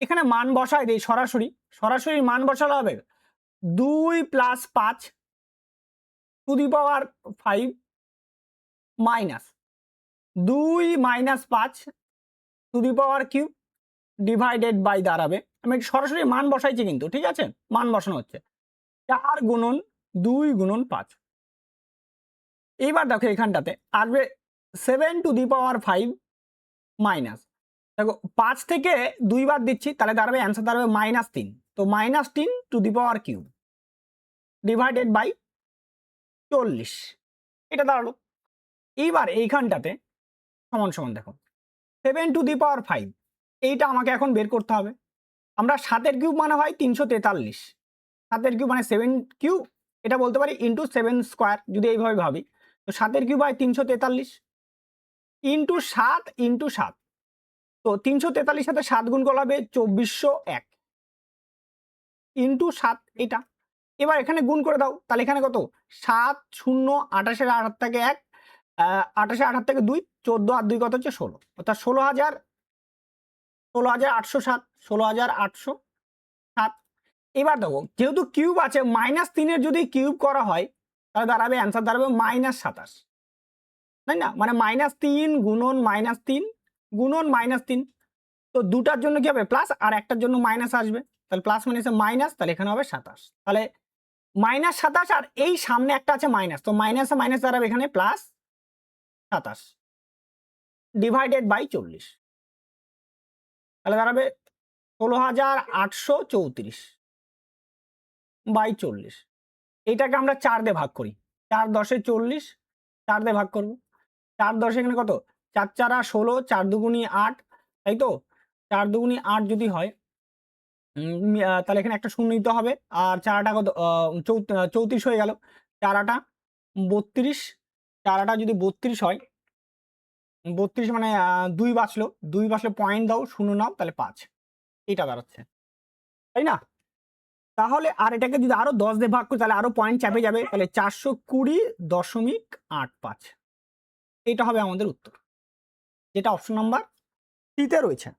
এখানে মান বসাই দিই সরাসরি, সরাসরি মান বসালে হবে 2 + 5 to the power 5 minus 2 - 5 to the power cube divided by দাঁড়াবে, আমি সরাসরি মান বসাইছি কিন্তু, ঠিক আছে, মান বসানো হচ্ছে 4 গুণন 2 গুণন 5। এইবার দেখো এখানটাতে আসবে 7 টু দি পাওয়ার 5 মাইনাস, দেখো 5 থেকে 2 বার দিচ্ছি তাহলে দাঁড়াবে অ্যান্সার দাঁড়াবে -3, তো -3 to the power cube divided by 40, এটা দাঁড়ালো। এইবার এইখানটাতে সমান সমান দেখো 7 টু দি পাওয়ার 5, এইটা আমাকে এখন বের করতে হবে। আমরা 7 কিউব মানে হয় 343, 7 কিউব মানে 7 কিউব, এটা বলতে পারি ইন্টু 7 স্কোয়ার যদি এইভাবে ভাবি, তো 7 কিউব হয় 343 ইন্টু 7 ইন্টু 7, তো 343 সাথে 7 গুণ করলে হবে 2401 ইন্টু 7 এটা। এবার এখানে গুণ করে দাও, তাহলে এখানে কত 7 0 28 8 থেকে 1 28 8 থেকে 2 14 আর 2 কত হচ্ছে 16, অর্থাৎ 16807 16807। এবার দেখো যেহেতু কিউব আছে -3 এর যদি কিউব করা হয় তাহলে দাঁড়াবে অ্যান্সার দাঁড়াবে -27, তাই না, মানে -3 গুণন -3 গুণন -3, তো দুটার জন্য কি হবে প্লাস আর একটার জন্য মাইনাস আসবে, তাহলে প্লাস মাইনাসে মাইনাস, তাহলে এখানে হবে 27, তাহলে -27 আর এই সামনে একটা আছে মাইনাস, তো মাইনাসে মাইনাস দাঁড়াবে এখানে +27 ডিভাইডেড বাই 40, তাহলে দাঁড়াবে 16834 বাই 40। এটাকে আমরা 4 দিয়ে ভাগ করি, 4 10 40, 4 দিয়ে ভাগ করব, 4 10 এখানে কত 4 4 16, 4 দুগুণী 8, তাই তো, 4 দুগুণী 8 যদি হয় তাহলে এখানে একটা শূন্য দিতে হবে, আর 4 কত 34 হয়ে গেল, 4 32, 4 যদি 32 হয়, 32 মানে 2 বাঁচলো, 2 বাঁচলে পয়েন্ট দাও, শূন্য নাও, তাহলে 5, এটা দাঁড়াচ্ছে, তাই না। তাহলে আর এটাকে যদি আরো 10 দিয়ে ভাগ করি তাহলে আরো পয়েন্ট চাপে যাবে, তাহলে 420.85, এটা হবে আমাদের উত্তর, যেটা অপশন নাম্বার সি তে রয়েছে।